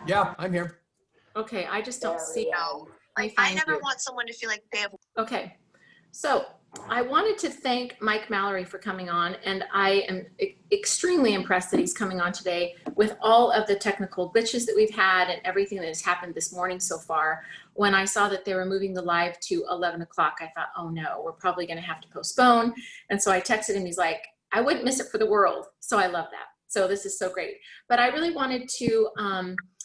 Yeah, I'm here. Okay, I just don't see how. Like, I never want someone to feel like they have. Okay, so I wanted to thank Mike Mallory for coming on, and I am extremely impressed that he's coming on today with all of the technical glitches that we've had and everything that has happened this morning so far. When I saw that they were moving the live to 11 o'clock, I thought, oh no, we're probably going to have to postpone. And so I texted him, he's like, I wouldn't miss it for the world. So I love that. So this is so great. But I really wanted to,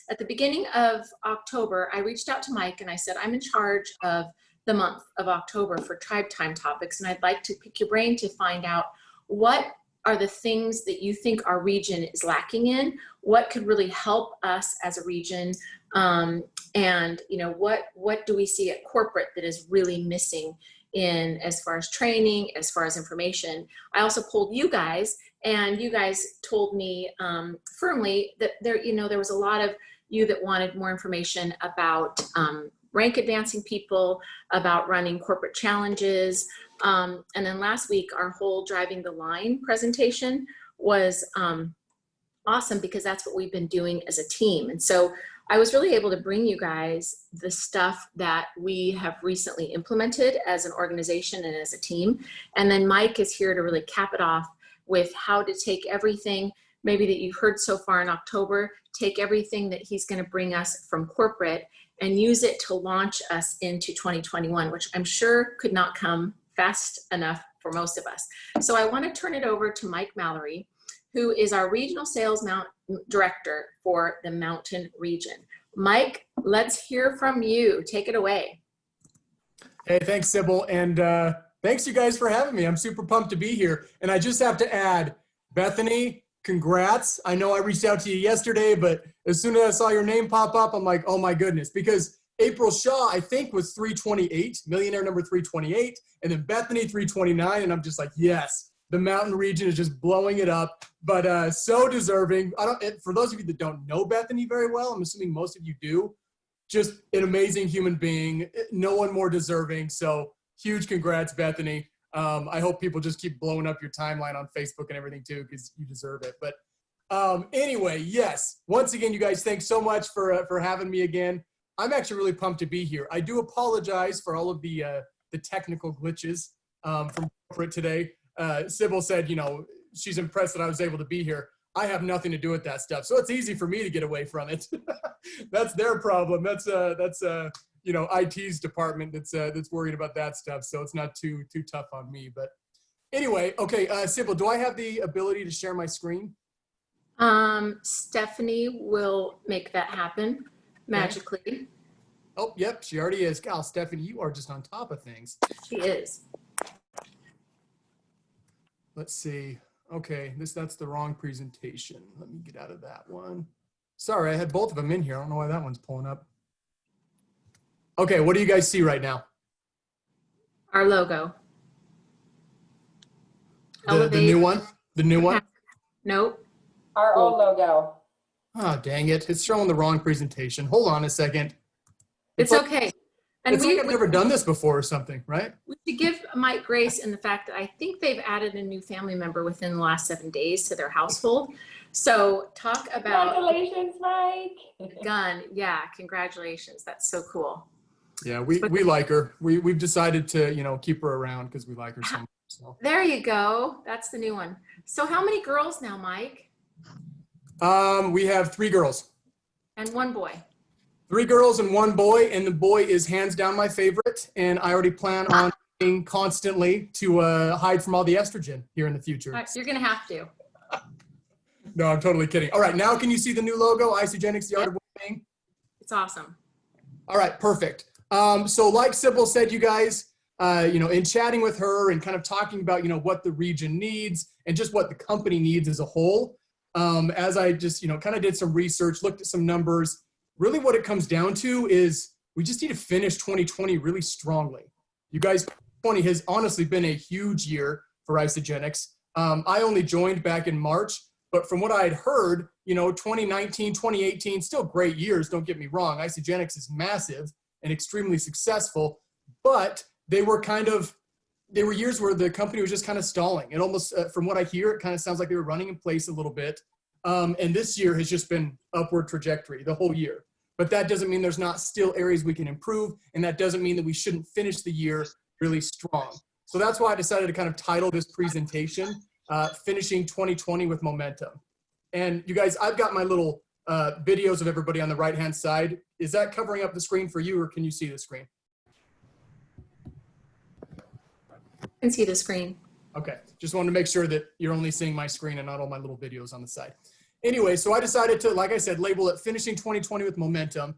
at the beginning of October, I reached out to Mike and I said, I'm in charge of the month of October for Tribe Time topics. And I'd like to pick your brain to find out what are the things that you think our region is lacking in, what could really help us as a region, and you know, what do we see at corporate that is really missing in as far as training, as far as information. I also polled you guys, and you guys told me firmly that there was a lot of you that wanted more information about rank advancing people, about running corporate challenges. And then last week, our whole Driving the Line presentation was awesome because that's what we've been doing as a team. And so I was really able to bring you guys the stuff that we have recently implemented as an organization and as a team. And then Mike is here to really cap it off with how to take everything maybe that you've heard so far in October, take everything that he's going to bring us from corporate and use it to launch us into 2021, which I'm sure could not come fast enough for most of us. So I want to turn it over to Mike Mallory, who is our Regional Sales Director for the Mountain Region. Mike, let's hear from you. Take it away. Hey, thanks, Sybil. And thanks you guys for having me. I'm super pumped to be here. And I just have to add, Bethany, congrats. I know I reached out to you yesterday, but as soon as I saw your name pop up, I'm like, oh my goodness, because April Shaw, I think, was 328, millionaire number 328, and then Bethany 329, and I'm just like, yes, the Mountain Region is just blowing it up, but so deserving. For those of you that don't know Bethany very well, I'm assuming most of you do, just an amazing human being, no one more deserving, so huge congrats, Bethany. I hope people just keep blowing up your timeline on Facebook and everything too, because you deserve it. But anyway, yes, once again, you guys, thanks so much for having me again. I'm actually really pumped to be here. I do apologize for all of the technical glitches from corporate today. Sybil said, you know, she's impressed that I was able to be here. I have nothing to do with that stuff, so it's easy for me to get away from it. That's their problem. That's you know, IT's department that's worried about that stuff, so it's not too tough on me. But anyway, okay, Sybil, do I have the ability to share my screen? Stephanie will make that happen magically. Okay. Oh, yep, she already is. Gal, Stephanie, you are just on top of things. She is. Let's see. Okay, that's the wrong presentation. Let me get out of that one. Sorry, I had both of them in here. I don't know why that one's pulling up. Okay, what do you guys see right now? Our logo. The new one? The new one? Nope. Our old logo. Oh, dang it. It's showing the wrong presentation. Hold on a second. It's like, okay. And it's like I've never done this before or something, right? We should give Mike grace in the fact that I think they've added a new family member within the last 7 days to their household. So talk about— Congratulations, Mike. Gun. Yeah, congratulations. That's so cool. Yeah, we like her. We've decided to, you know, keep her around because we like her so much. So. There you go. That's the new one. So how many girls now, Mike? We have 3 girls. And 1 boy. 3 girls and 1 boy, and the boy is hands down my favorite, and I already plan on being constantly to hide from all the estrogen here in the future. You're going to have to. No, I'm totally kidding. All right, now can you see the new logo, Isogenics, the Art of Winning? It's awesome. All right, perfect. So like Sybil said, you guys, you know, in chatting with her and kind of talking about, you know, what the region needs and just what the company needs as a whole, as I just, you know, kind of did some research, looked at some numbers, really what it comes down to is we just need to finish 2020 really strongly. You guys, 2020 has honestly been a huge year for Isogenics. I only joined back in March, but from what I had heard, you know, 2019, 2018, still great years, don't get me wrong. Isogenics is massive and extremely successful, but they were years where the company was just kind of stalling. It almost, from what I hear, it kind of sounds like they were running in place a little bit. And this year has just been upward trajectory the whole year. But that doesn't mean there's not still areas we can improve. And that doesn't mean that we shouldn't finish the year really strong. So that's why I decided to kind of title this presentation, Finishing 2020 with Momentum. And you guys, I've got my little videos of everybody on the right-hand side. Is that covering up the screen for you, or can you see the screen? I can see the screen. Okay, just wanted to make sure that you're only seeing my screen and not all my little videos on the side. Anyway, so I decided to, like I said, label it Finishing 2020 with Momentum.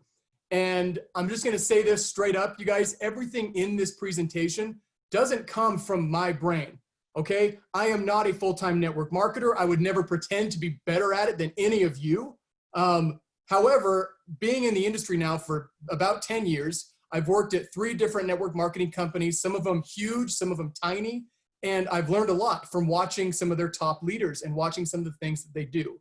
And I'm just gonna say this straight up, you guys, everything in this presentation doesn't come from my brain, okay? I am not a full-time network marketer. I would never pretend to be better at it than any of you. However, being in the industry now for about 10 years, I've worked at 3 different network marketing companies, some of them huge, some of them tiny, and I've learned a lot from watching some of their top leaders and watching some of the things that they do.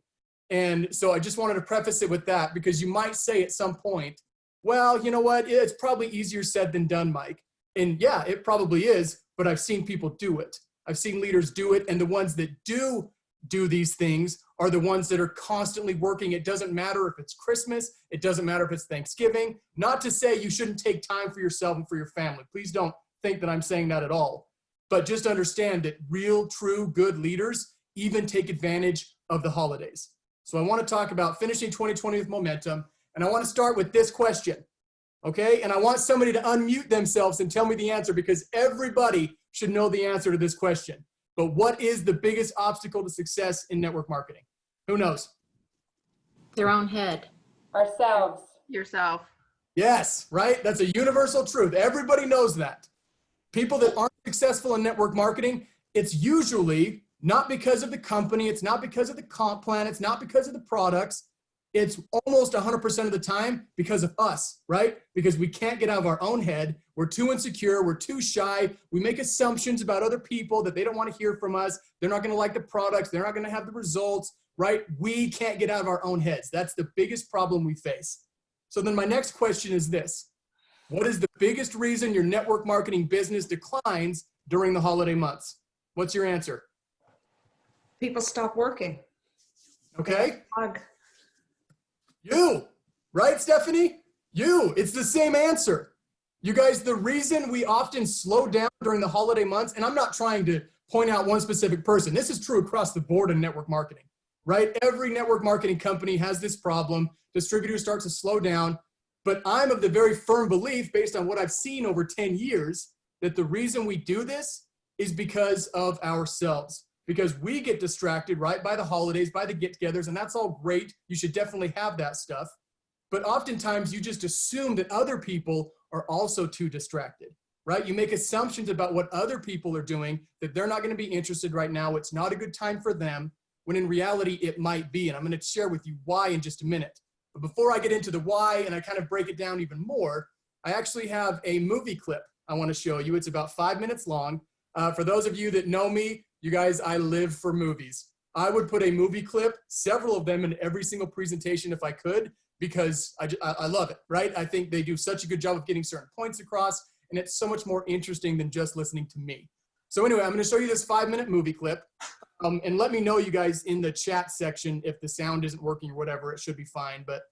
And so I just wanted to preface it with that, because you might say at some point, well, you know what, it's probably easier said than done, Mike. And yeah, it probably is, but I've seen people do it. I've seen leaders do it, and the ones that do these things are the ones that are constantly working. It doesn't matter if it's Christmas, it doesn't matter if it's Thanksgiving. Not to say you shouldn't take time for yourself and for your family. Please don't think that I'm saying that at all. But just understand that real, true, good leaders even take advantage of the holidays. So I want to talk about finishing 2020 with momentum, and I want to start with this question, okay? And I want somebody to unmute themselves and tell me the answer, because everybody should know the answer to this question. But what is the biggest obstacle to success in network marketing? Who knows? Their own head. Ourselves. Yourself. Yes, right? That's a universal truth. Everybody knows that. People that aren't successful in network marketing, it's usually not because of the company, it's not because of the comp plan, it's not because of the products. It's almost 100% of the time because of us, right? Because we can't get out of our own head. We're too insecure, we're too shy. We make assumptions about other people that they don't want to hear from us. They're not gonna like the products, they're not gonna have the results, right? We can't get out of our own heads. That's the biggest problem we face. So then my next question is this. What is the biggest reason your network marketing business declines during the holiday months? What's your answer? People stop working. Okay. Ugh. You, right, Stephanie? You, it's the same answer. You guys, the reason we often slow down during the holiday months, and I'm not trying to point out one specific person. This is true across the board in network marketing, right? Every network marketing company has this problem. Distributors start to slow down, but I'm of the very firm belief, based on what I've seen over 10 years, that the reason we do this is because of ourselves. Because we get distracted, right, by the holidays, by the get-togethers, and that's all great. You should definitely have that stuff. But oftentimes you just assume that other people are also too distracted, right? You make assumptions about what other people are doing, that they're not going to be interested right now. It's not a good time for them, when in reality it might be. And I'm going to share with you why in just a minute. But before I get into the why and I kind of break it down even more, I actually have a movie clip I want to show you. It's about 5 minutes long. For those of you that know me, you guys, I live for movies. I would put a movie clip, several of them, in every single presentation if I could, because I love it, right? I think they do such a good job of getting certain points across, and it's so much more interesting than just listening to me. So anyway, I'm going to show you this 5-minute movie clip, and let me know, you guys, in the chat section if the sound isn't working or whatever. It should be fine, but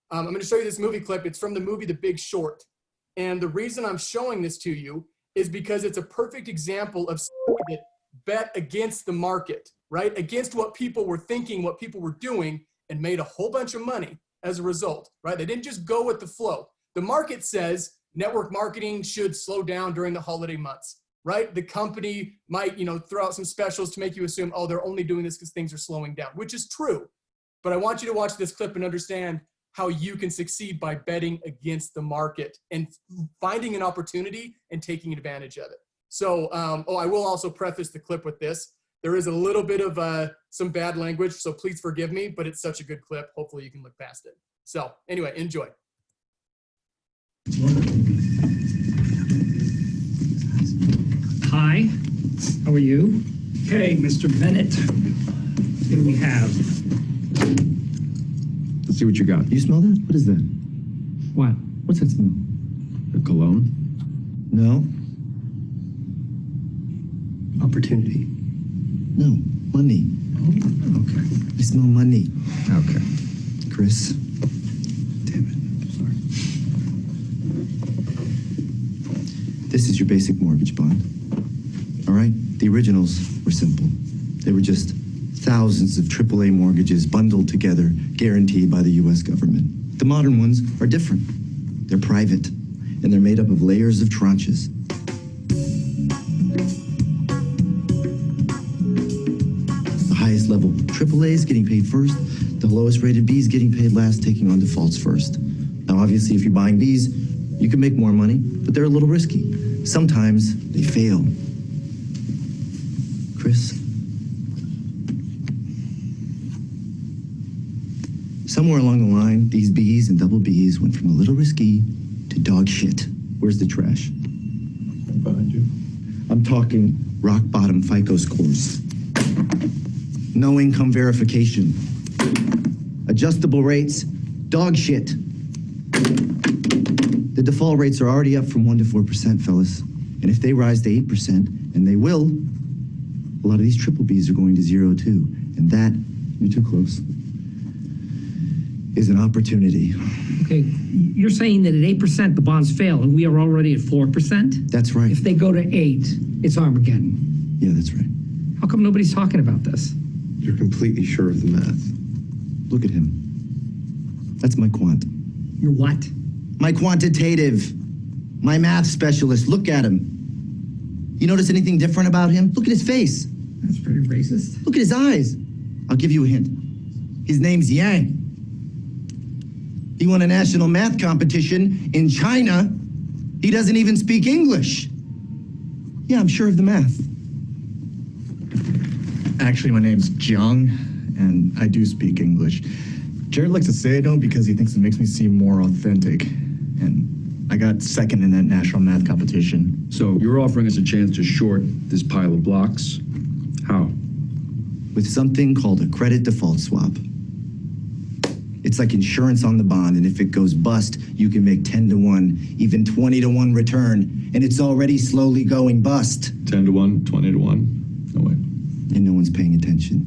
I'm going to show you this movie clip. It's from the movie The Big Short, and the reason I'm showing this to you is because it's a perfect example of somebody that bet against the market, right? Against what people were thinking, what people were doing, and made a whole bunch of money as a result, right? They didn't just go with the flow. The market says network marketing should slow down during the holiday months, right? The company might, throw out some specials to make you assume, oh, they're only doing this because things are slowing down, which is true. But I want you to watch this clip and understand how you can succeed by betting against the market and finding an opportunity and taking advantage of it. So, I will also preface the clip with this. There is a little bit of some bad language, so please forgive me, but it's such a good clip. Hopefully you can look past it. So anyway, enjoy. Hi, how are you? Okay, Mr. Bennett, what do we have? Let's see what you got. You smell that? What is that? What? What's that smell? A cologne? No. Opportunity. No, money. Okay. I smell money. Okay. Chris. Damn it. Sorry. This is your basic mortgage bond. All right? The originals were simple. They were just thousands of AAA mortgages bundled together, guaranteed by the U.S. government. The modern ones are different. They're private, and they're made up of layers of tranches. The highest level AAAs getting paid first, the lowest rated Bs getting paid last, taking on defaults first. Now, obviously, if you're buying Bs, you can make more money, but they're a little risky. Sometimes they fail. Chris? Somewhere along the line, these Bs and double Bs went from a little risky to dog shit. Where's the trash? Behind you. I'm talking rock bottom FICO scores. No income verification. Adjustable rates, dog shit. The default rates are already up from 1% to 4%, fellas. And if they rise to 8%, and they will, a lot of these triple Bs are going to 0 too. And that, you're too close, is an opportunity. Okay, you're saying that at 8% the bonds fail and we are already at 4%? That's right. If they go to 8, it's Armageddon. Yeah, that's right. How come nobody's talking about this? You're completely sure of the math. Look at him. That's my quant. You're what? My quantitative. My math specialist. Look at him. You notice anything different about him? Look at his face. That's pretty racist. Look at his eyes. I'll give you a hint. His name's Yang. He won a national math competition in China. He doesn't even speak English. Yeah, I'm sure of the math. Actually, my name's Jiang, and I do speak English. Jared likes to say I don't because he thinks it makes me seem more authentic. And I got second in that national math competition. So you're offering us a chance to short this pile of blocks? How? With something called a credit default swap. It's like insurance on the bond, and if it goes bust, you can make 10 to 1, even 20 to 1 return, and it's already slowly going bust. 10 to 1, 20 to 1? No way. And no one's paying attention.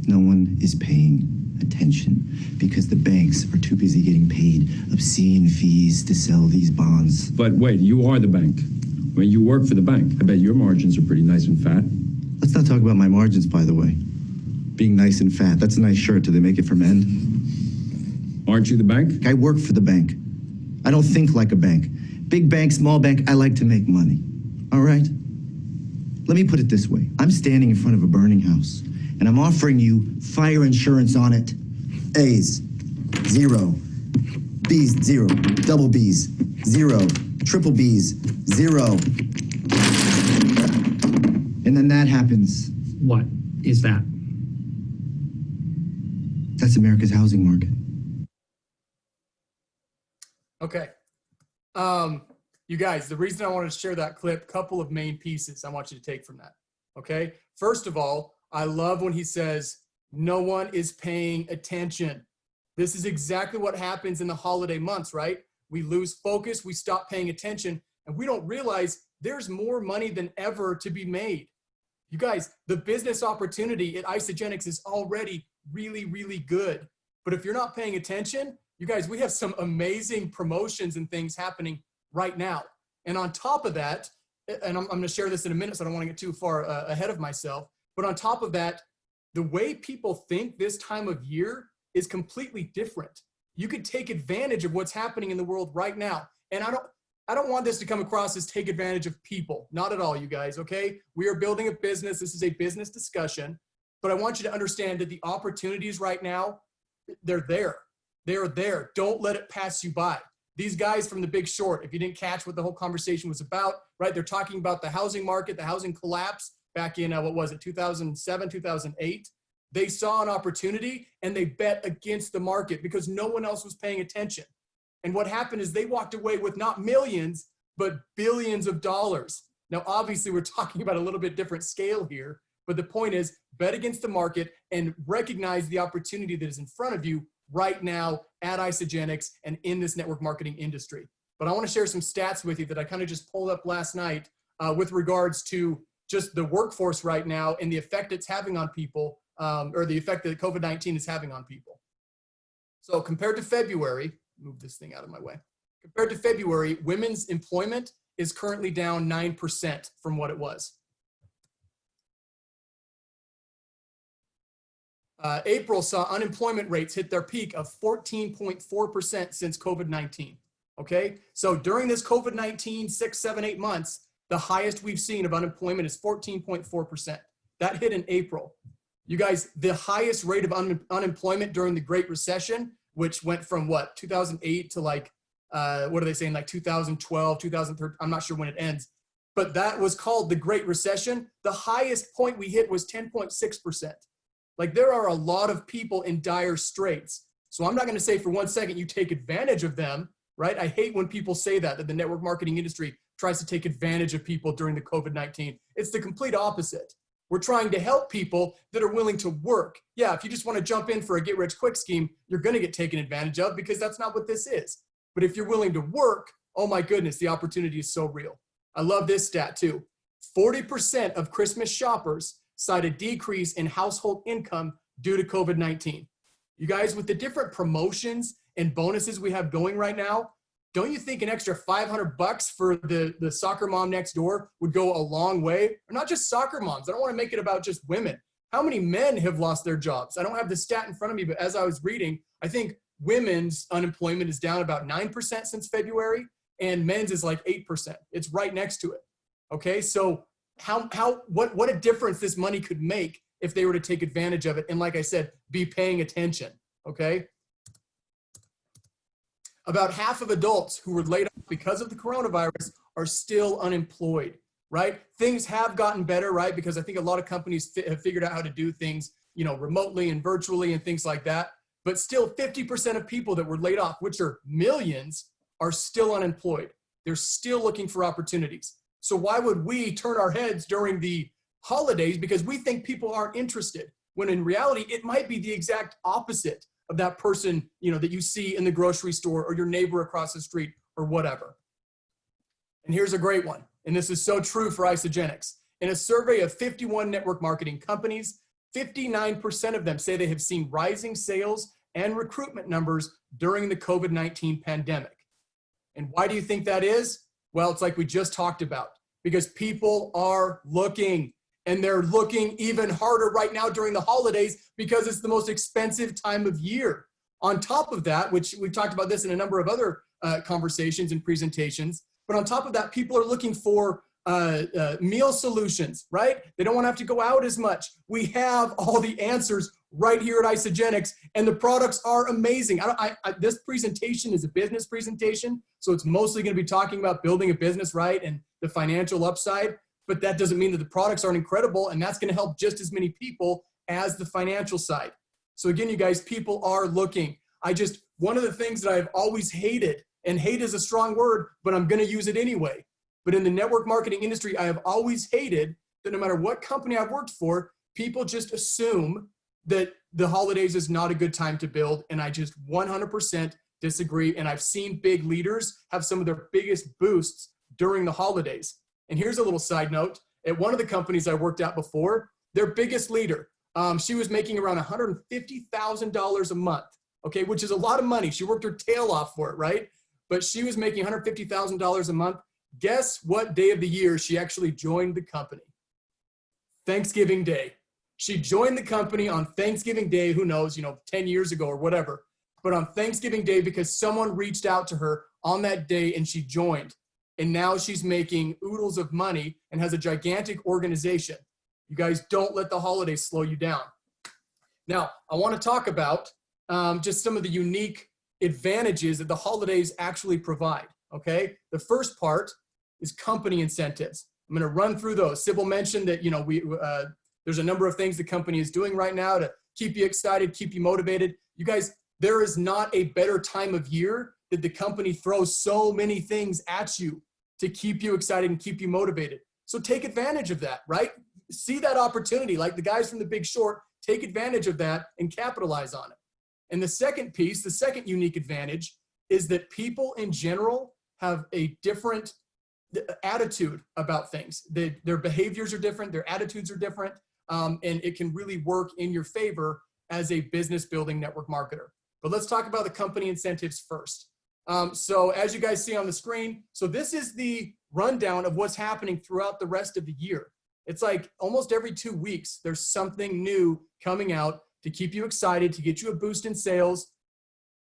No one is paying attention because the banks are too busy getting paid obscene fees to sell these bonds. But wait, you are the bank. When you work for the bank, I bet your margins are pretty nice and fat. Let's not talk about my margins, by the way. Being nice and fat, that's a nice shirt. Do they make it for men? Aren't you the bank? I work for the bank. I don't think like a bank. Big bank, small bank, I like to make money. All right? Let me put it this way. I'm standing in front of a burning house, and I'm offering you fire insurance on it. A's, 0. B's, 0. Double B's, 0. Triple B's, 0. And then that happens. What is that? That's America's housing market. Okay. You guys, the reason I wanted to share that clip, couple of main pieces I want you to take from that. Okay. First of all, I love when he says, no one is paying attention. This is exactly what happens in the holiday months, right? We lose focus, we stop paying attention, and we don't realize there's more money than ever to be made. You guys, the business opportunity at Isagenix is already really, really good. But if you're not paying attention, you guys, we have some amazing promotions and things happening right now. And on top of that, and I'm going to share this in a minute, so I don't want to get too far ahead of myself. But on top of that, the way people think this time of year is completely different. You could take advantage of what's happening in the world right now. And I don't want this to come across as take advantage of people. Not at all, you guys, okay? We are building a business. This is a business discussion. But I want you to understand that the opportunities right now, they're there. They're there. Don't let it pass you by. These guys from The Big Short, if you didn't catch what the whole conversation was about, right? They're talking about the housing market, the housing collapse back in, 2007, 2008. They saw an opportunity and they bet against the market because no one else was paying attention. And what happened is they walked away with not millions, but billions of dollars. Now, obviously, we're talking about a little bit different scale here, but the point is bet against the market and recognize the opportunity that is in front of you right now at Isagenix and in this network marketing industry. But I want to share some stats with you that I kind of just pulled up last night with regards to just the workforce right now and the effect it's having on people, or the effect that COVID-19 is having on people. So compared to February, move this thing out of my way. Compared to February, women's employment is currently down 9% from what it was. April saw unemployment rates hit their peak of 14.4% since COVID-19. Okay, so during this COVID-19 6, 7, 8 months, the highest we've seen of unemployment is 14.4%. That hit in April. You guys, the highest rate of unemployment during the Great Recession, which went from what, 2008 to like, what are they saying, like 2012, 2013, I'm not sure when it ends, but that was called the Great Recession. The highest point we hit was 10.6%. Like there are a lot of people in dire straits. So I'm not going to say for 1 second you take advantage of them, right? I hate when people say that the network marketing industry tries to take advantage of people during the COVID-19. It's the complete opposite. We're trying to help people that are willing to work. Yeah, if you just want to jump in for a get-rich-quick scheme, you're going to get taken advantage of because that's not what this is. But if you're willing to work, oh my goodness, the opportunity is so real. I love this stat too. 40% of Christmas shoppers cite a decrease in household income due to COVID-19. You guys, with the different promotions and bonuses we have going right now, don't you think an extra $500 for the soccer mom next door would go a long way? Or not just soccer moms. I don't want to make it about just women. How many men have lost their jobs? I don't have the stat in front of me, but as I was reading, I think women's unemployment is down about 9% since February, and men's is like 8%. It's right next to it. Okay, so what a difference this money could make if they were to take advantage of it, and like I said, be paying attention. Okay. About half of adults who were laid off because of the coronavirus are still unemployed, right? Things have gotten better, right? Because I think a lot of companies have figured out how to do things, you know, remotely and virtually and things like that. But still 50% of people that were laid off, which are millions, are still unemployed. They're still looking for opportunities. So why would we turn our heads during the holidays because we think people aren't interested, when in reality, it might be the exact opposite of that person, you know, that you see in the grocery store or your neighbor across the street or whatever. And here's a great one. And this is so true for Isagenix. In a survey of 51 network marketing companies, 59% of them say they have seen rising sales and recruitment numbers during the COVID-19 pandemic. And why do you think that is? Well, it's like we just talked about, because people are looking, and they're looking even harder right now during the holidays because it's the most expensive time of year. On top of that, which we've talked about this in a number of other conversations and presentations, but on top of that, people are looking for meal solutions, right? They don't want to have to go out as much. We have all the answers right here at Isagenix, and the products are amazing. This presentation is a business presentation, so it's mostly going to be talking about building a business, right, and the financial upside. But that doesn't mean that the products aren't incredible, and that's going to help just as many people as the financial side. So again, you guys, people are looking. One of the things that I've always hated, and hate is a strong word, but I'm going to use it anyway. But in the network marketing industry, I have always hated that no matter what company I've worked for, people just assume that the holidays is not a good time to build. And I just 100% disagree. And I've seen big leaders have some of their biggest boosts during the holidays. And here's a little side note. At one of the companies I worked at before, their biggest leader, she was making around $150,000 a month, okay, which is a lot of money. She worked her tail off for it, right? But she was making $150,000 a month. Guess what day of the year she actually joined the company? Thanksgiving Day. She joined the company on Thanksgiving Day, who knows, 10 years ago or whatever. But on Thanksgiving Day, because someone reached out to her on that day and she joined. And now she's making oodles of money and has a gigantic organization. You guys, don't let the holidays slow you down. Now, I want to talk about just some of the unique advantages that the holidays actually provide, okay? The first part is company incentives. I'm going to run through those. Sybil mentioned that, there's a number of things the company is doing right now to keep you excited, keep you motivated. You guys, there is not a better time of year that the company throws so many things at you to keep you excited and keep you motivated. So take advantage of that, right? See that opportunity, like the guys from The Big Short, take advantage of that and capitalize on it. And the second piece, the second unique advantage, is that people in general have a different attitude about things. Their behaviors are different, their attitudes are different, and it can really work in your favor as a business building network marketer. But let's talk about the company incentives first. So as you guys see on the screen, so this is the rundown of what's happening throughout the rest of the year. It's like almost every 2 weeks, there's something new coming out to keep you excited, to get you a boost in sales,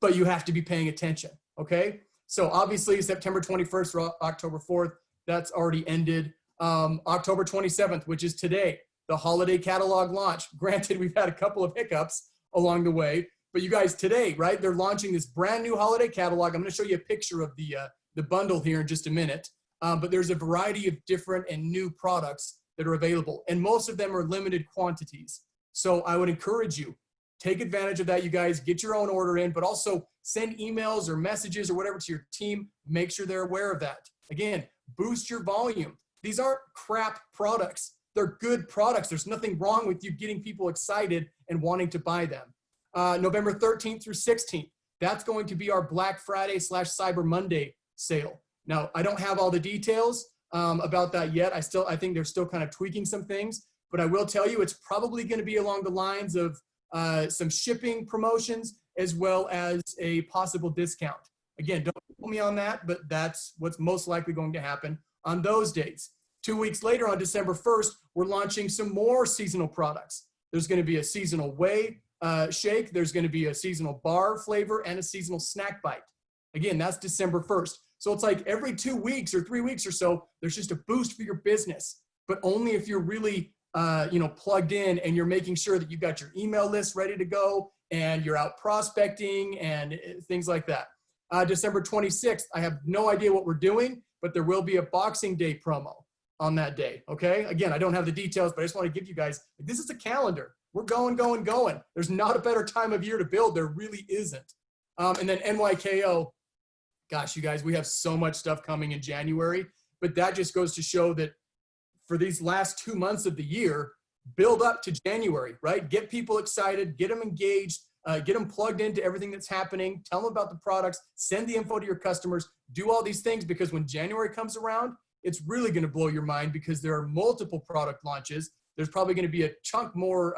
but you have to be paying attention, okay? So obviously September 21st or October 4th, that's already ended. October 27th, which is today, the holiday catalog launch. Granted, we've had a couple of hiccups along the way, but you guys today, right? They're launching this brand new holiday catalog. I'm gonna show you a picture of the bundle here in just a minute. But there's a variety of different and new products that are available, and most of them are limited quantities. So I would encourage you, take advantage of that, you guys, get your own order in, but also send emails or messages or whatever to your team. Make sure they're aware of that. Again, boost your volume. These aren't crap products. They're good products. There's nothing wrong with you getting people excited and wanting to buy them. November 13th through 16th, that's going to be our Black Friday / Cyber Monday sale. Now, I don't have all the details about that yet. I think they're still kind of tweaking some things, but I will tell you it's probably going to be along the lines of some shipping promotions as well as a possible discount. Again, don't quote me on that, but that's what's most likely going to happen on those dates. 2 weeks later, on December 1st, we're launching some more seasonal products. There's going to be a seasonal whey shake. There's going to be a seasonal bar flavor and a seasonal snack bite. Again, that's December 1st. So it's like every 2 weeks or 3 weeks or so, there's just a boost for your business, but only if you're really, plugged in and you're making sure that you've got your email list ready to go and you're out prospecting and things like that. December 26th, I have no idea what we're doing, but there will be a Boxing Day promo on that day, okay? Again, I don't have the details, but I just want to give you guys, this is a calendar. We're going. There's not a better time of year to build. There really isn't. And then NYKO, gosh, you guys, we have so much stuff coming in January, but that just goes to show that for these last 2 months of the year, build up to January, right? Get people excited, get them engaged, get them plugged into everything that's happening, tell them about the products, send the info to your customers, do all these things, because when January comes around, it's really going to blow your mind because there are multiple product launches. There's probably going to be a chunk more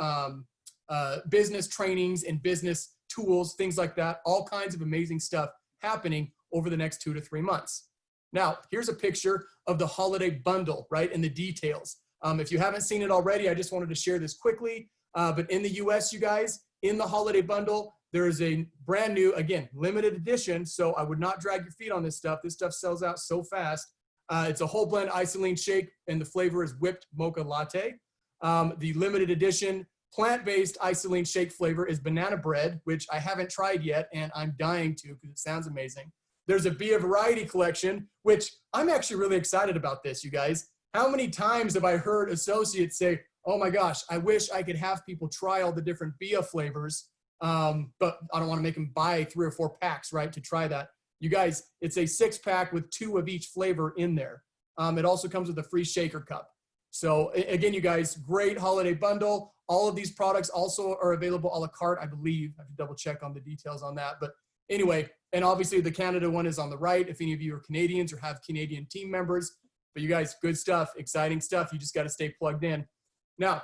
business trainings and business tools, things like that, all kinds of amazing stuff happening over the next 2 to 3 months. Now, here's a picture of the holiday bundle, right, and the details. If you haven't seen it already, I just wanted to share this quickly. But in the US, you guys, in the holiday bundle, there is a brand new, again, limited edition. So I would not drag your feet on this stuff. This stuff sells out so fast. It's a whole blend isoline shake, and the flavor is whipped mocha latte. The limited edition plant-based isoline shake flavor is banana bread, which I haven't tried yet, and I'm dying to because it sounds amazing. There's a Be a Variety collection, which I'm actually really excited about this, you guys. How many times have I heard associates say, oh my gosh, I wish I could have people try all the different Bia flavors, but I don't want to make them buy 3 or 4 packs, right, to try that. You guys, it's a 6-pack with 2 of each flavor in there. It also comes with a free shaker cup. So again, you guys, great holiday bundle. All of these products also are available a la carte, I believe. I have to double check on the details on that. But anyway, and obviously the Canada one is on the right if any of you are Canadians or have Canadian team members. But you guys, good stuff, exciting stuff. You just got to stay plugged in. Now,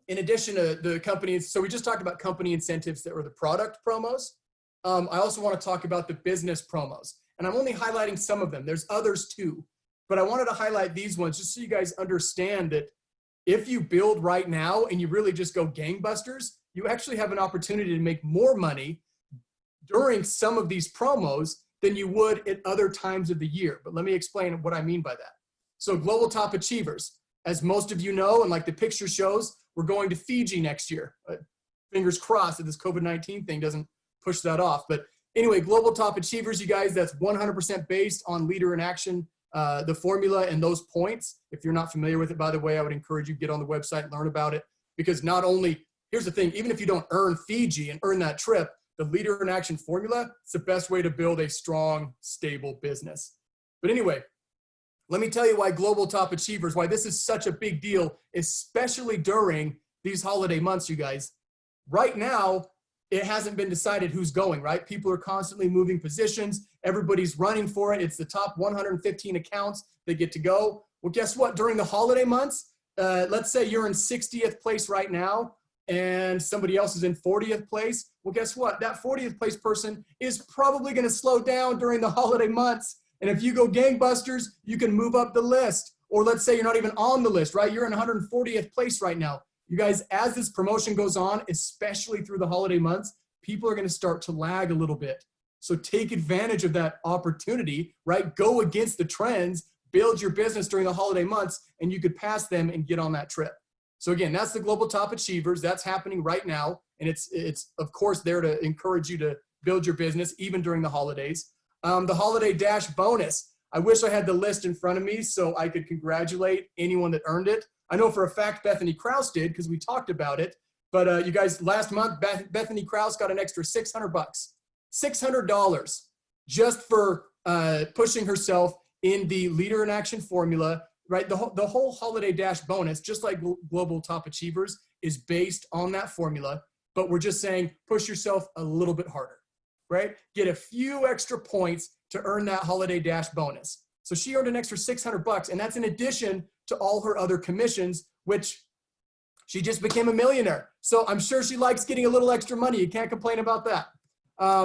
in addition to the companies, so we just talked about company incentives that were the product promos. I also want to talk about the business promos. And I'm only highlighting some of them. There's others too. But I wanted to highlight these ones just so you guys understand that if you build right now and you really just go gangbusters, you actually have an opportunity to make more money during some of these promos than you would at other times of the year. But let me explain what I mean by that. So Global Top Achievers, as most of you know, and like the picture shows, we're going to Fiji next year. Fingers crossed that this COVID-19 thing doesn't push that off. But anyway, Global Top Achievers, you guys, that's 100% based on Leader in Action, the formula and those points. If you're not familiar with it, by the way, I would encourage you to get on the website and learn about it. Because not only, here's the thing, even if you don't earn Fiji and earn that trip, the Leader in Action formula, it's the best way to build a strong, stable business. But anyway, let me tell you why Global Top Achievers, why this is such a big deal, especially during these holiday months, you guys. Right now, it hasn't been decided who's going, right? People are constantly moving positions. Everybody's running for it. It's the top 115 accounts that get to go. Well, guess what? During the holiday months, let's say you're in 60th place right now and somebody else is in 40th place. Well, guess what? That 40th place person is probably going to slow down during the holiday months. And if you go gangbusters, you can move up the list. Or let's say you're not even on the list, right? You're in 140th place right now. You guys, as this promotion goes on, especially through the holiday months, people are going to start to lag a little bit. So take advantage of that opportunity, right? Go against the trends, build your business during the holiday months, and you could pass them and get on that trip. So again, that's the Global Top Achievers. That's happening right now. And it's of course there to encourage you to build your business even during the holidays. The Holiday Dash bonus. I wish I had the list in front of me so I could congratulate anyone that earned it. I know for a fact Bethany Krause did because we talked about it. But you guys, last month, Bethany Krause got an extra $600, $600 just for pushing herself in the Leader in Action formula, right? The whole Holiday Dash bonus, just like Global Top Achievers, is based on that formula. But we're just saying, push yourself a little bit harder, right? Get a few extra points to earn that Holiday Dash bonus. So she earned an extra $600, and that's in addition to all her other commissions, which she just became a millionaire. So I'm sure she likes getting a little extra money. You can't complain about that.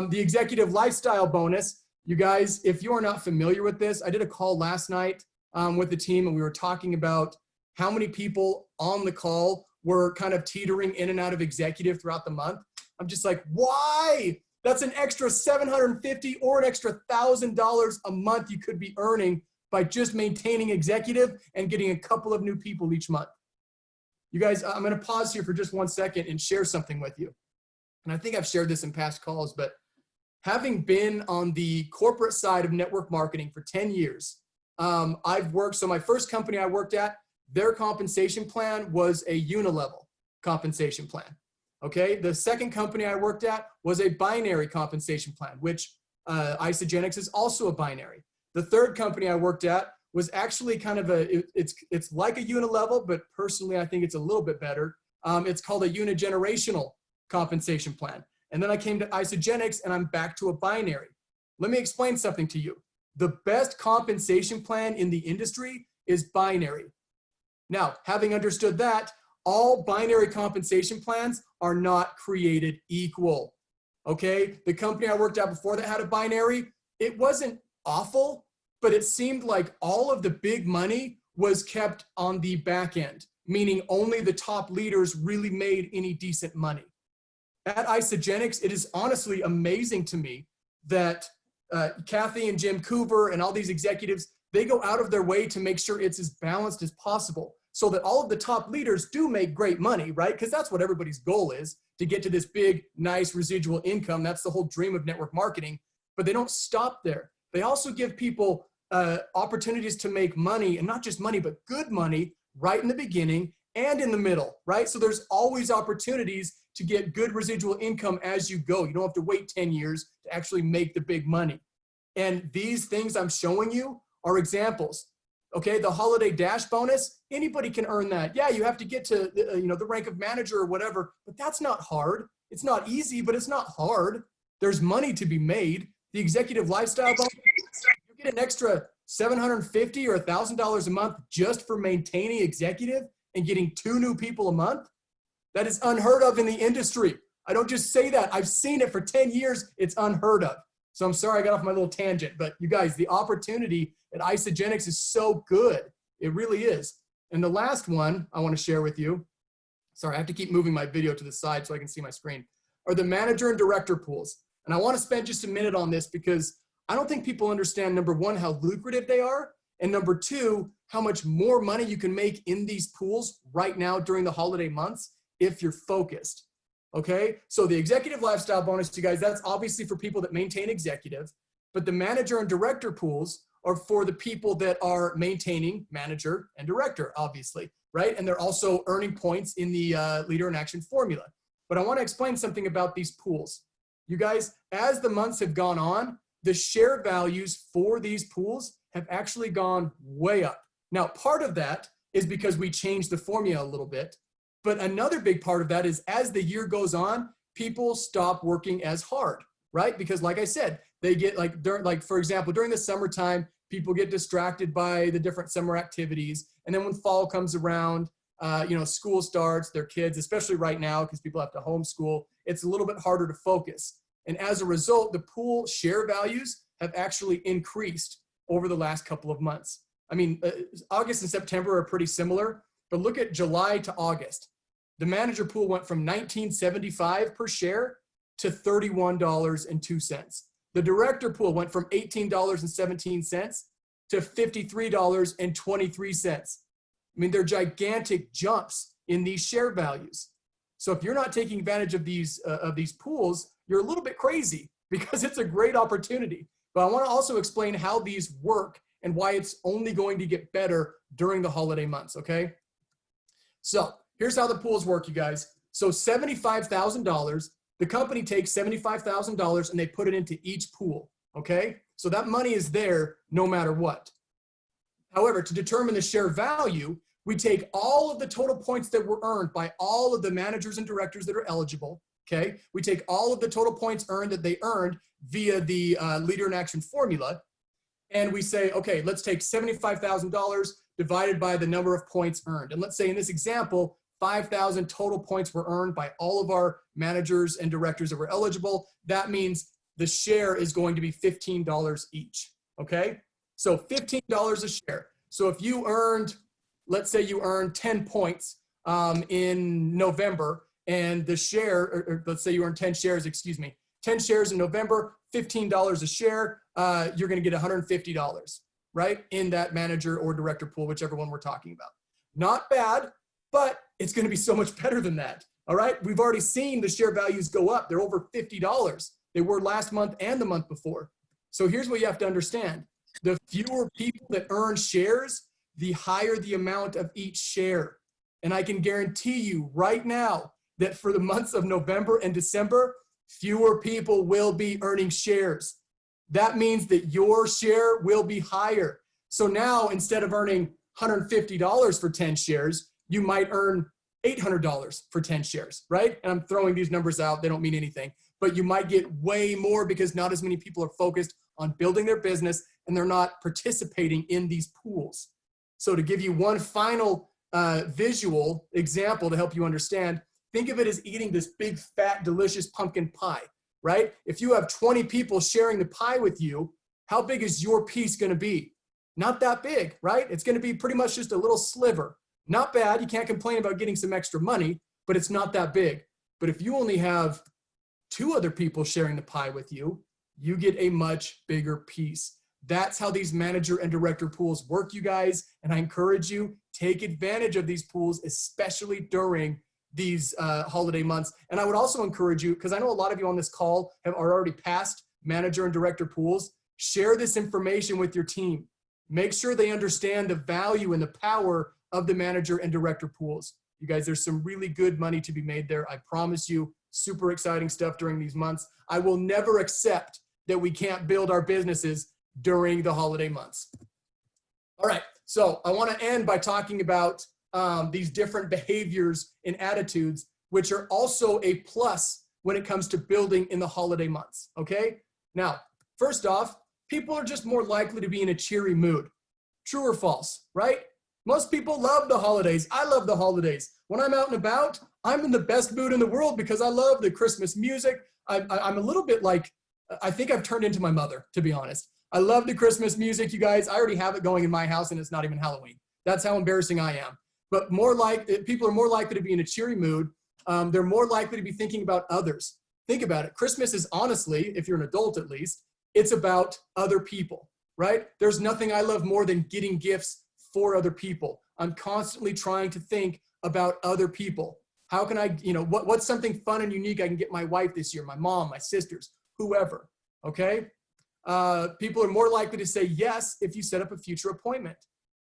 The Executive Lifestyle bonus, you guys, if you are not familiar with this, I did a call last night with the team, and we were talking about how many people on the call were kind of teetering in and out of executive throughout the month. I'm just like, why? That's an extra $750 or an extra $1,000 a month you could be earning by just maintaining executive and getting a couple of new people each month. You guys, I'm going to pause here for just 1 second and share something with you. And I think I've shared this in past calls, but having been on the corporate side of network marketing for 10 years, I've worked, so my first company I worked at, their compensation plan was a unilevel compensation plan. Okay, the second company I worked at was a binary compensation plan, which Isagenix is also a binary. The third company I worked at was actually kind of it's like a unilevel, but personally I think it's a little bit better. It's called a unigenerational compensation plan. And then I came to Isagenix and I'm back to a binary. Let me explain something to you. The best compensation plan in the industry is binary. Now, having understood that, all binary compensation plans are not created equal. Okay, the company I worked at before that had a binary, it wasn't awful, but it seemed like all of the big money was kept on the back end, meaning only the top leaders really made any decent money. At Isagenix, it is honestly amazing to me that Kathy and Jim Coover and all these executives, they go out of their way to make sure it's as balanced as possible so that all of the top leaders do make great money, right? Because that's what everybody's goal is, to get to this big, nice residual income. That's the whole dream of network marketing. But they don't stop there. They also give people opportunities to make money, and not just money, but good money right in the beginning and in the middle, right? So there's always opportunities to get good residual income as you go. You don't have to wait 10 years to actually make the big money. And these things I'm showing you are examples. Okay, the Holiday Dash bonus, anybody can earn that. Yeah, you have to get to the rank of manager or whatever, but that's not hard. It's not easy, but it's not hard. There's money to be made. The Executive Lifestyle bonus, you get an extra $750 or $1,000 a month just for maintaining executive and getting 2 new people a month. That is unheard of in the industry. I don't just say that. I've seen it for 10 years. It's unheard of. So I'm sorry I got off my little tangent, but you guys, the opportunity at Isagenix is so good. It really is. And the last one I want to share with you, sorry, I have to keep moving my video to the side so I can see my screen, are the manager and director pools. And I want to spend just a minute on this because I don't think people understand, number one, how lucrative they are, and number two, how much more money you can make in these pools right now during the holiday months if you're focused. Okay, so the Executive Lifestyle bonus, you guys, that's obviously for people that maintain executive, but the manager and director pools are for the people that are maintaining manager and director, obviously, right? And they're also earning points in the Leader in Action formula. But I want to explain something about these pools. You guys, as the months have gone on, the share values for these pools have actually gone way up. Now, part of that is because we changed the formula a little bit. But another big part of that is as the year goes on, people stop working as hard, right? Because like I said, they get for example, during the summertime, people get distracted by the different summer activities. And then when fall comes around, school starts, their kids, especially right now, because people have to homeschool, it's a little bit harder to focus. And as a result, the pool share values have actually increased over the last couple of months. I mean, August and September are pretty similar, but look at July to August. The manager pool went from $19.75 per share to $31.02. The director pool went from $18.17 to $53.23. I mean, they're gigantic jumps in these share values. So if you're not taking advantage of these pools, you're a little bit crazy, because it's a great opportunity. But I want to also explain how these work and why it's only going to get better during the holiday months, okay? So here's how the pools work, you guys. So $75,000, the company takes $75,000 and they put it into each pool, okay? So that money is there no matter what. However, to determine the share value, we take all of the total points that were earned by all of the managers and directors that are eligible, okay? We take all of the total points earned that they earned via the Leader in Action formula, and we say, okay, let's take $75,000 divided by the number of points earned. And let's say in this example, 5,000 total points were earned by all of our managers and directors that were eligible. That means the share is going to be $15 each, okay? So $15 a share. So if you earned, let's say you earned 10 points in November, and the share, or let's say you earned 10 shares, 10 shares in November, $15 a share, you're gonna get $150, right? In that manager or director pool, whichever one we're talking about. Not bad, but it's gonna be so much better than that, all right? We've already seen the share values go up. They're over $50. They were last month and the month before. So here's what you have to understand. The fewer people that earn shares, the higher the amount of each share. And I can guarantee you right now that for the months of November and December, fewer people will be earning shares. That means that your share will be higher. So now, instead of earning $150 for 10 shares, you might earn $800 for 10 shares, right? And I'm throwing these numbers out, they don't mean anything, but you might get way more because not as many people are focused on building their business and they're not participating in these pools. So to give you one final visual example to help you understand, think of it as eating this big, fat, delicious pumpkin pie, right? If you have 20 people sharing the pie with you, how big is your piece gonna be? Not that big, right? It's gonna be pretty much just a little sliver. Not bad, you can't complain about getting some extra money, but it's not that big. But if you only have 2 other people sharing the pie with you, you get a much bigger piece. That's how these manager and director pools work, you guys. And I encourage you, take advantage of these pools, especially during these holiday months. And I would also encourage you, because I know a lot of you on this call are already past manager and director pools, share this information with your team. Make sure they understand the value and the power of the manager and director pools. You guys, there's some really good money to be made there. I promise you, super exciting stuff during these months. I will never accept that we can't build our businesses during the holiday months. All right, so I want to end by talking about these different behaviors and attitudes, which are also a plus when it comes to building in the holiday months, okay? Now, first off, people are just more likely to be in a cheery mood. True or false, right? Most people love the holidays. I love the holidays. When I'm out and about, I'm in the best mood in the world because I love the Christmas music. I'm a little bit like, I think I've turned into my mother, to be honest. I love the Christmas music, you guys. I already have it going in my house and it's not even Halloween. That's how embarrassing I am. But people are more likely to be in a cheery mood. They're more likely to be thinking about others. Think about it. Christmas is honestly, if you're an adult at least, it's about other people, right? There's nothing I love more than getting gifts for other people. I'm constantly trying to think about other people. How can I, what's something fun and unique I can get my wife this year, my mom, my sisters, whoever, okay? People are more likely to say yes if you set up a future appointment.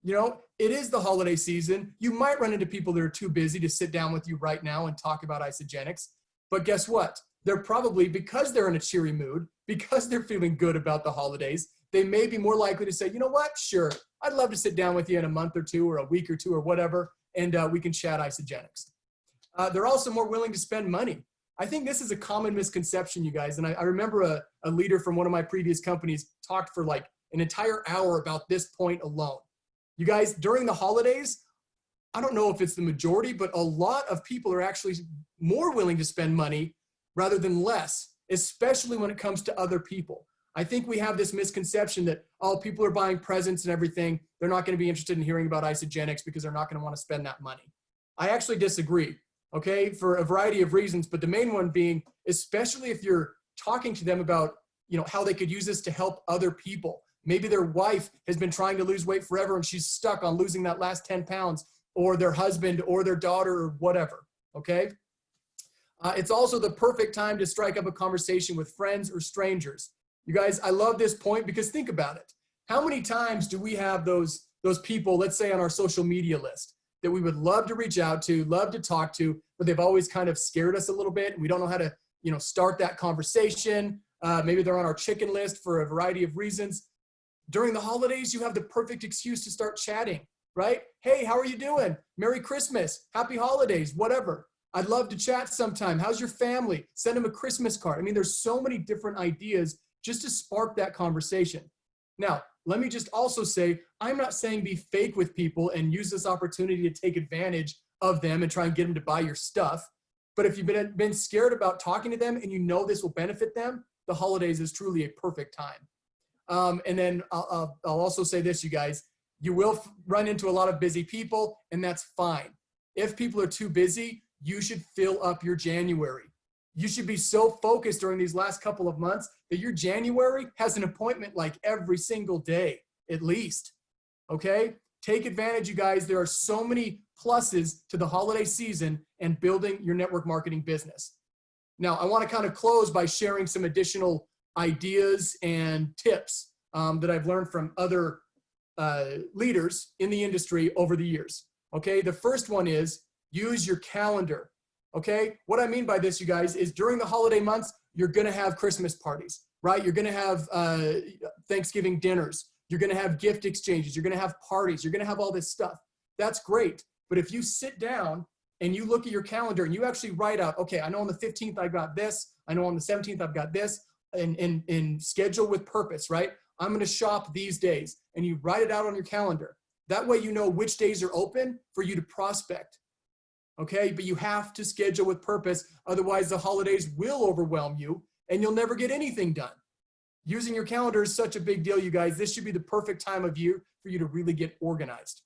It is the holiday season. You might run into people that are too busy to sit down with you right now and talk about Isogenics. But guess what? They're probably, because they're in a cheery mood, because they're feeling good about the holidays, they may be more likely to say, you know what? Sure, I'd love to sit down with you in a month or two or a week or two or whatever, and we can chat Isogenics. They're also more willing to spend money. I think this is a common misconception, you guys. And I remember a leader from one of my previous companies talked for like an entire hour about this point alone. You guys, during the holidays, I don't know if it's the majority, but a lot of people are actually more willing to spend money rather than less, especially when it comes to other people. I think we have this misconception that, oh, people are buying presents and everything. They're not going to be interested in hearing about Isagenix because they're not going to want to spend that money. I actually disagree, okay, for a variety of reasons, but the main one being, especially if you're talking to them about, you know, how they could use this to help other people. Maybe their wife has been trying to lose weight forever and she's stuck on losing that last 10 pounds, or their husband or their daughter or whatever, okay? It's also the perfect time to strike up a conversation with friends or strangers. You guys, I love this point because think about it. How many times do we have those people, let's say on our social media list, that we would love to reach out to, love to talk to, but they've always kind of scared us a little bit and we don't know how to, you know, start that conversation. Maybe they're on our chicken list for a variety of reasons. During the holidays, you have the perfect excuse to start chatting, right? Hey, how are you doing? Merry Christmas, happy holidays, whatever. I'd love to chat sometime. How's your family? Send them a Christmas card. I mean, there's so many different ideas just to spark that conversation. Now, let me just also say, I'm not saying be fake with people and use this opportunity to take advantage of them and try and get them to buy your stuff. But if you've been scared about talking to them and you know this will benefit them, the holidays is truly a perfect time. And then I'll also say this, you guys, you will run into a lot of busy people, and that's fine. If people are too busy, you should fill up your January. You should be so focused during these last couple of months that your January has an appointment like every single day, at least, okay? Take advantage, you guys. There are so many pluses to the holiday season and building your network marketing business. Now, I want to kind of close by sharing some additional ideas and tips that I've learned from other leaders in the industry over the years, okay? The first one is use your calendar. Okay, what I mean by this, you guys, is during the holiday months, you're gonna have Christmas parties, right? You're gonna have Thanksgiving dinners. You're gonna have gift exchanges. You're gonna have parties. You're gonna have all this stuff. That's great. But if you sit down and you look at your calendar and you actually write out, okay, I know on the 15th I got this. I know on the 17th I've got this, and schedule with purpose, right? I'm gonna shop these days, and you write it out on your calendar. That way you know which days are open for you to prospect. Okay, but you have to schedule with purpose. Otherwise, the holidays will overwhelm you and you'll never get anything done. Using your calendar is such a big deal, you guys. This should be the perfect time of year for you to really get organized.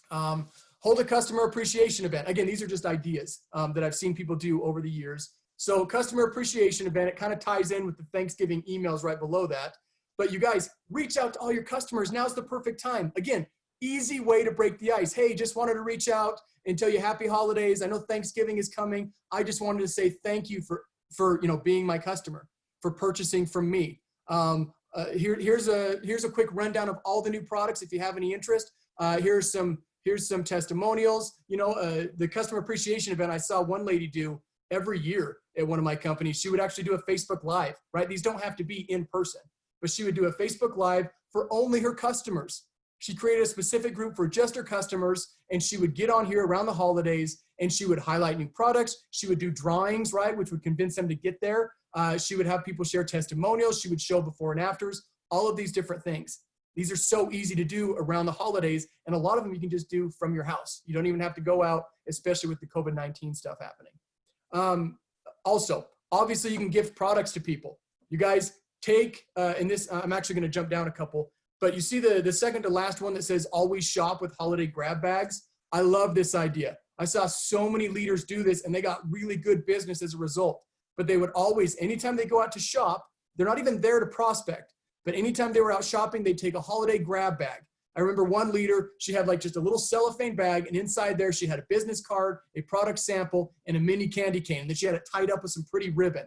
Hold a customer appreciation event. Again, these are just ideas that I've seen people do over the years. So customer appreciation event, it kind of ties in with the Thanksgiving emails right below that. But you guys, reach out to all your customers. Now's the perfect time. Again, easy way to break the ice. Hey, just wanted to reach out and tell you happy holidays. I know Thanksgiving is coming. I just wanted to say thank you for you know, being my customer, for purchasing from me. Here's a quick rundown of all the new products if you have any interest. Here's some testimonials. You know, the customer appreciation event I saw one lady do every year at one of my companies. She would actually do a Facebook Live, right? These don't have to be in person, but she would do a Facebook Live for only her customers. She created a specific group for just her customers, and she would get on here around the holidays and she would highlight new products. She would do drawings, right, which would convince them to get there. She would have people share testimonials. She would show before and afters, all of these different things. These are so easy to do around the holidays, and a lot of them you can just do from your house. You don't even have to go out, especially with the COVID-19 stuff happening. Also, obviously you can gift products to people. You guys take, and this, I'm actually gonna jump down a couple, but you see the second to last one that says always shop with holiday grab bags. I love this idea. I saw so many leaders do this and they got really good business as a result. But they would always, anytime they go out to shop, they're not even there to prospect, but anytime they were out shopping, they'd take a holiday grab bag. I remember one leader, she had like just a little cellophane bag, and inside there she had a business card, a product sample, and a mini candy cane. And then she had it tied up with some pretty ribbon.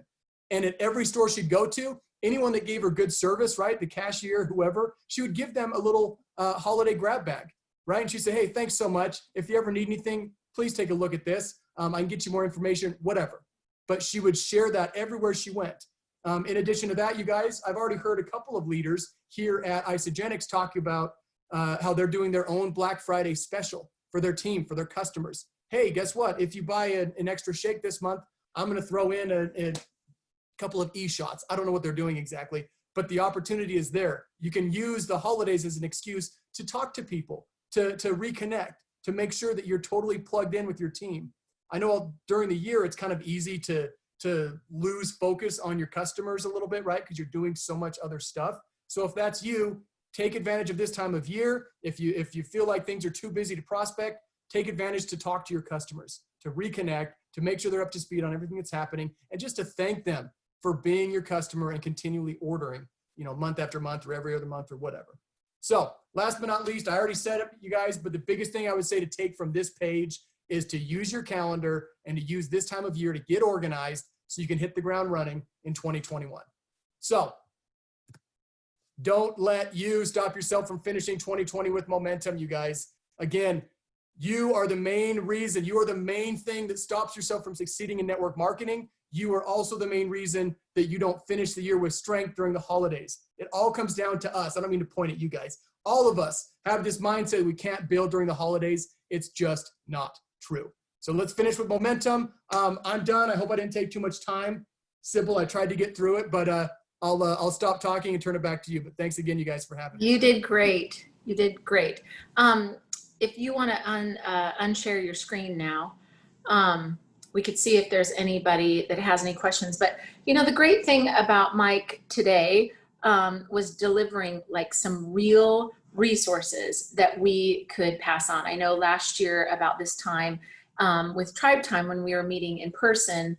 And at every store she'd go to, anyone that gave her good service, right, the cashier, whoever, she would give them a little holiday grab bag, right? And she'd say, hey, thanks so much. If you ever need anything, please take a look at this. I can get you more information, whatever. But she would share that everywhere she went. In addition to that, you guys, I've already heard a couple of leaders here at Isagenix talk about how they're doing their own Black Friday special for their team, for their customers. Hey, guess what? If you buy an extra shake this month, I'm going to throw in a couple of e-shots. I don't know what they're doing exactly, but the opportunity is there. You can use the holidays as an excuse to talk to people, to reconnect, to make sure that you're totally plugged in with your team. I know during the year, it's kind of easy to lose focus on your customers a little bit, right? Because you're doing so much other stuff. So if that's you, take advantage of this time of year. If you feel like things are too busy to prospect, take advantage to talk to your customers, to reconnect, to make sure they're up to speed on everything that's happening, and just to thank them for being your customer and continually ordering, month after month or every other month or whatever. So last but not least, I already said it, you guys, but the biggest thing I would say to take from this page is to use your calendar and to use this time of year to get organized so you can hit the ground running in 2021. So don't let you stop yourself from finishing 2020 with momentum, you guys. Again, you are the main reason, you are the main thing that stops yourself from succeeding in network marketing. You are also the main reason that you don't finish the year with strength during the holidays. It all comes down to us. I don't mean to point at you guys. All of us have this mindset we can't build during the holidays. It's just not true. So let's finish with momentum. I'm done. I hope I didn't take too much time. Sybil, I tried to get through it, but I'll stop talking and turn it back to you. But thanks again, you guys, for having me. You did great. You did great. If you want to unshare your screen now, we could see if there's anybody that has any questions. But the great thing about Mike today was delivering like some real resources that we could pass on. I know last year about this time with Tribe Time, when we were meeting in person,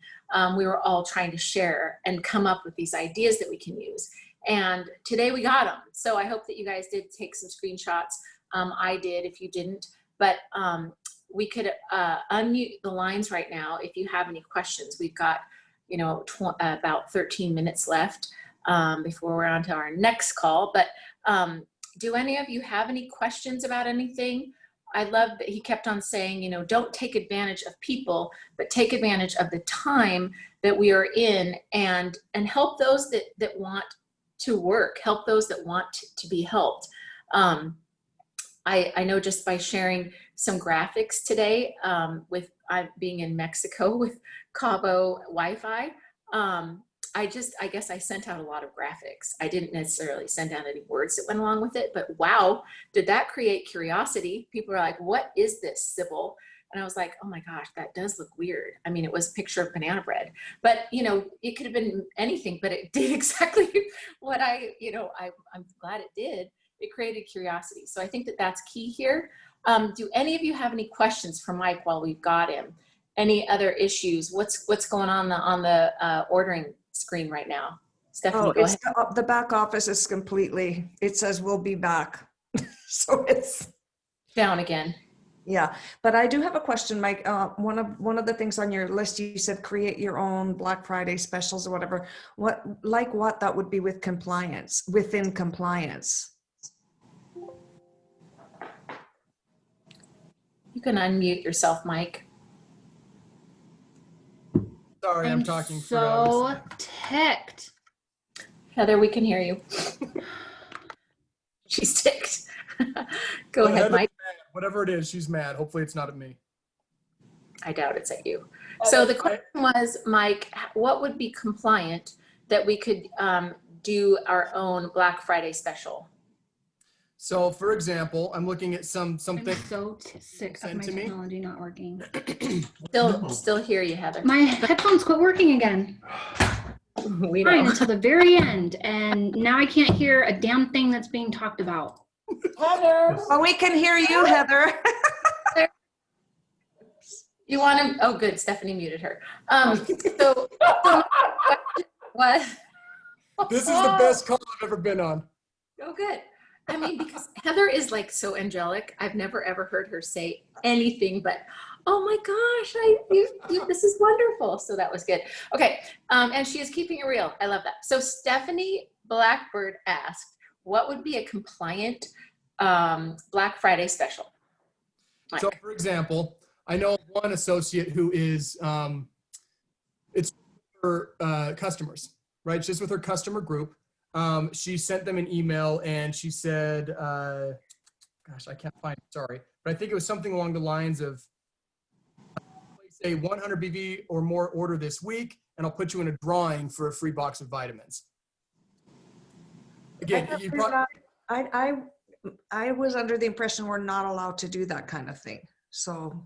we were all trying to share and come up with these ideas that we can use. And today we got them. So I hope that you guys did take some screenshots. I did, if you didn't, but we could unmute the lines right now if you have any questions. We've got, about 13 minutes left before we're on to our next call. But do any of you have any questions about anything? I love that he kept on saying, don't take advantage of people, but take advantage of the time that we are in and help those that want to work, help those that want to be helped. I know just by sharing some graphics today with being in Mexico with Cabo Wi-Fi, I guess I sent out a lot of graphics. I didn't necessarily send out any words that went along with it, but wow, did that create curiosity? People are like, what is this, Sybil? And I was like, oh my gosh, that does look weird. I mean, it was a picture of banana bread, but it could have been anything, but it did exactly what I'm glad it did. It created curiosity. So I think that that's key here. Do any of you have any questions for Mike while we've got him? Any other issues? What's going on the ordering screen right now? Stephanie, go ahead. The back office is completely, it says we'll be back. So it's Down again. Yeah, but I do have a question, Mike. One of the things on your list, you said create your own Black Friday specials or whatever. What that would be with compliance, within compliance? You can unmute yourself, Mike. Sorry, I'm talking for so ticked. Heather, we can hear you. She's ticked. Go ahead, Mike. Whatever it is, she's mad. Hopefully it's not at me. I doubt it's at you. So the question was, Mike, what would be compliant that we could do our own Black Friday special? So for example, I'm looking at something. I'm so sick of my technology not working. Still hear you, Heather. My headphones quit working again. We know. Fine until the very end, and now I can't hear a damn thing that's being talked about. Heather. Oh, we can hear you, Heather. You want to? Oh, good. Stephanie muted her. What? This is the best call I've ever been on. Oh, good. I mean, because Heather is like so angelic. I've never ever heard her say anything but, "Oh my gosh, this is wonderful." So that was good. Okay, and she is keeping it real. I love that. So Stephanie Blackbird asked, "What would be a compliant Black Friday special?" Mike. So, for example, I know one associate who is it's for customers, right? It's just with her customer group. She sent them an email and she said, gosh, I can't find it, sorry. But I think it was something along the lines of a 100 BV or more order this week, and I'll put you in a drawing for a free box of vitamins. Again, you probably, I was under the impression we're not allowed to do that kind of thing. So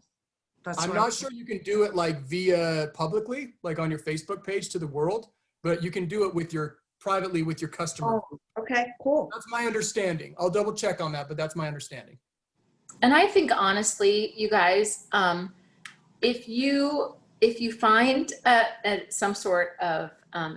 that's I'm why not sure you can do it like via publicly, like on your Facebook page to the world, but you can do it with your privately with your customer. Oh, okay, cool. That's my understanding. I'll double check on that, but that's my understanding. And I think honestly, you guys, if you find some sort of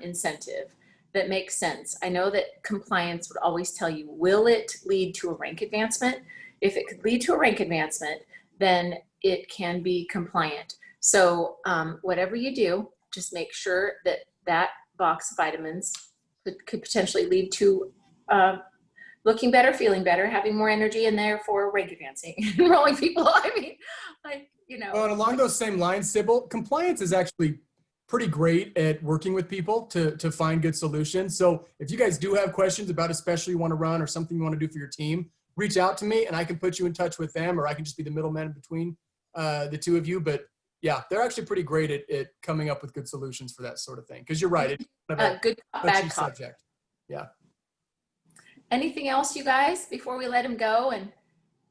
incentive that makes sense, I know that compliance would always tell you, will it lead to a rank advancement? If it could lead to a rank advancement, then it can be compliant. So whatever you do, just make sure that that box of vitamins could potentially lead to looking better, feeling better, having more energy, and therefore rank advancing, enrolling people. I mean, like, you know. Well, and along those same lines, Sybil, compliance is actually pretty great at working with people to find good solutions. So if you guys do have questions about a special you want to run or something you want to do for your team, reach out to me and I can put you in touch with them, or I can just be the middleman between the two of you. But yeah, they're actually pretty great at coming up with good solutions for that sort of thing. Because you're right, it's kind of a Good cop, touchy bad cop. subject. Yeah. Anything else, you guys, before we let him go and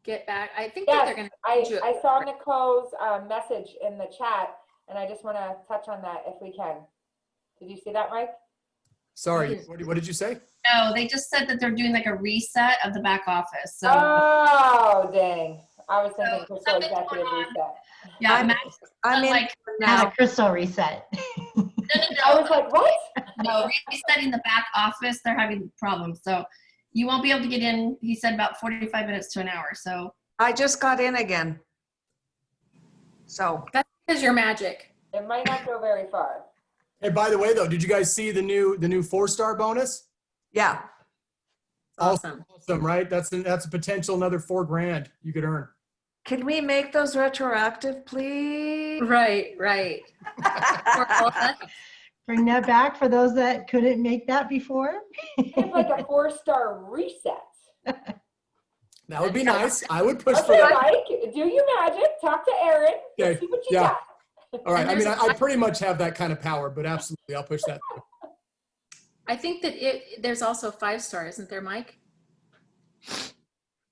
get back? I think that they're going to. I saw Nicole's message in the chat, and I just want to touch on that if we can. Did you see that, Mike? Sorry, what did you say? No, they just said that they're doing like a reset of the back office. So, oh, dang. I was thinking Crystal something's executive going on. reset. yeah, I'm in like now. Crystal reset. no, I was like, what? no, resetting the back office, they're having problems. So you won't be able to get in, he said, about 45 minutes to an hour. So I just got in again. So That's because you're magic. It might not go very far. Hey, by the way, though, did you guys see the new 4-star bonus? yeah, Awesome. Awesome, right? That's a potential another $4,000 you could earn. can we make those retroactive, please? Right. Bring that back for those that couldn't make that before. It's like a 4-star reset. That would be nice. I would push for Okay, that. Mike, do your magic. Talk to Aaron. Okay, See what you yeah. got. All right. I And mean, there's I pretty much have that kind of power, but absolutely, I'll push that through. I think that there's also a 5-star, isn't there, Mike?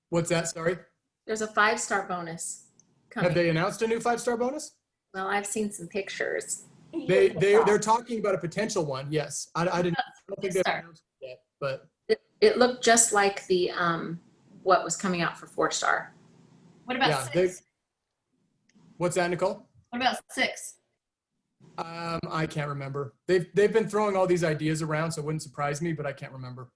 What's that? Sorry. There's a 5-star bonus coming. Have they announced a new 5-star bonus? Well, I've seen some pictures. They're talking about a potential one. Yes. I don't think they've announced it yet, but It looked just like the what was coming out for 4-star. what about yeah. 6? What's that, Nicole? What about 6? I can't remember. They've been throwing all these ideas around, so it wouldn't surprise me, but I can't remember.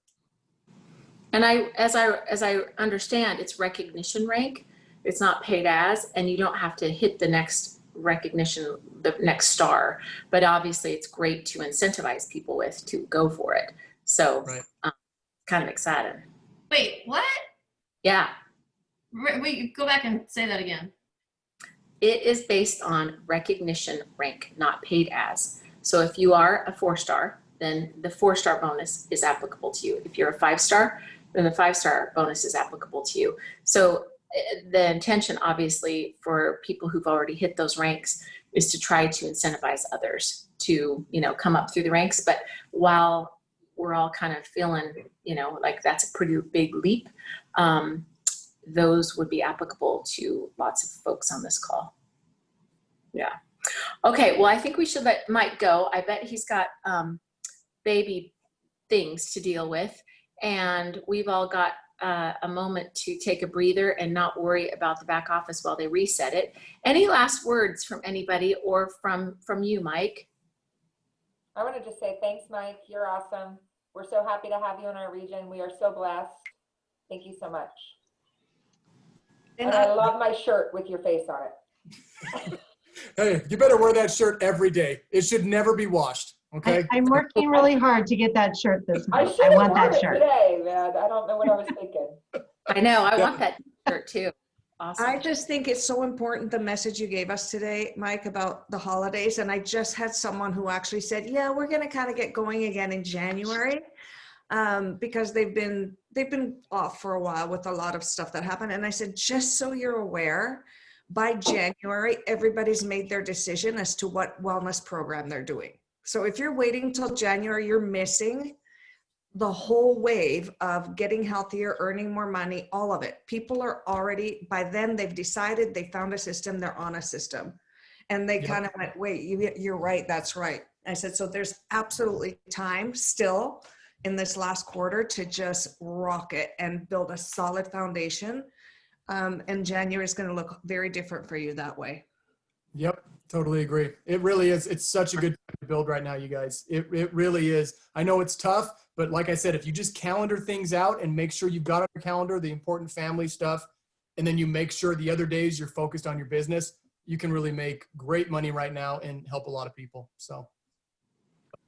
And as I understand, it's recognition rank. It's not paid as, and you don't have to hit the next recognition, the next star. But obviously, it's great to incentivize people with to go for it. So, Right. Kind of excited. Wait, what? Yeah, Wait, go back and say that again. it is based on recognition rank, not paid as. So if you are a 4-star, then the 4-star bonus is applicable to you. If you're a 5-star, then the 5-star bonus is applicable to you. So the intention, obviously, for people who've already hit those ranks is to try to incentivize others to, come up through the ranks. But while we're all kind of feeling, like that's a pretty big leap, those would be applicable to lots of folks on this call. Yeah. Okay, well, I think we should let Mike go. I bet he's got baby things to deal with, and we've all got a moment to take a breather and not worry about the back office while they reset it. Any last words from anybody or from you, Mike? I want to just say thanks, Mike. You're awesome. We're so happy to have you in our region. We are so blessed. Thank you so much. And I love my shirt with your face on it. Hey, you better wear that shirt every day. It should never be washed. Okay. I'm working really hard to get that shirt this I month. should I have want worn that it shirt. today, man. I don't know what I was thinking. I know, I want that shirt too. Awesome. I just think it's so important, the message you gave us today, Mike, about the holidays. And I just had someone who actually said, yeah, we're going to kind of get going again in January because they've been off for a while with a lot of stuff that happened. And I said, just so you're aware, By January, everybody's made their decision as to what wellness program they're doing. So if you're waiting till January, you're missing the whole wave of getting healthier, earning more money, all of it. People are already, by then they've decided, they found a system, they're on a system. And they kind of went, wait, you're right, that's right. I said, so there's absolutely time still in this last quarter to just rock it and build a solid foundation. And January is going to look very different for you that way. Yep, totally agree. It really is. It's such a good time to build right now, you guys. It really is. I know it's tough, but like I said, if you just calendar things out and make sure you've got on your calendar the important family stuff, and then you make sure the other days you're focused on your business, you can really make great money right now and help a lot of people. So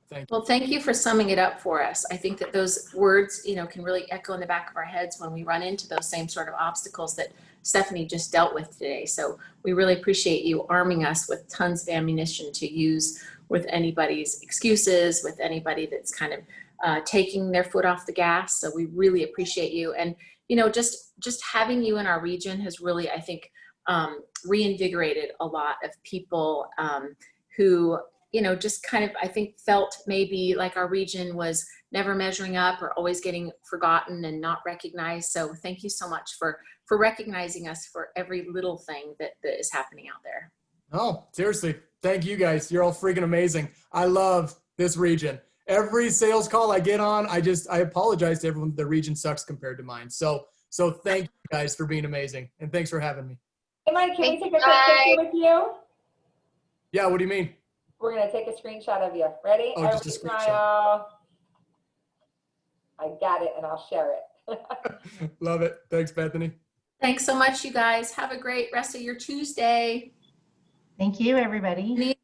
thank you. Well, thank you for summing it up for us. I think that those words, can really echo in the back of our heads when we run into those same sort of obstacles that Stephanie just dealt with today. So we really appreciate you arming us with tons of ammunition to use with anybody's excuses, with anybody that's kind of taking their foot off the gas. So we really appreciate you. And, just having you in our region has really, I think, reinvigorated a lot of people who, just kind of, I think, felt maybe like our region was never measuring up or always getting forgotten and not recognized. So thank you so much for recognizing us for every little thing that is happening out there. Oh, seriously. Thank you guys. You're all freaking amazing. I love this region. Every sales call I get on, I apologize to everyone. The region sucks compared to mine. So thank you guys for being amazing. And thanks for having me. Hey, Mike, can we take a quick picture with you? Yeah, what do you mean? We're going to take a screenshot of you. Ready? Oh, just a screenshot. Smile. I got it, and I'll share it. Love it. Thanks, Bethany. Thanks so much, you guys. Have a great rest of your Tuesday. Thank you, everybody.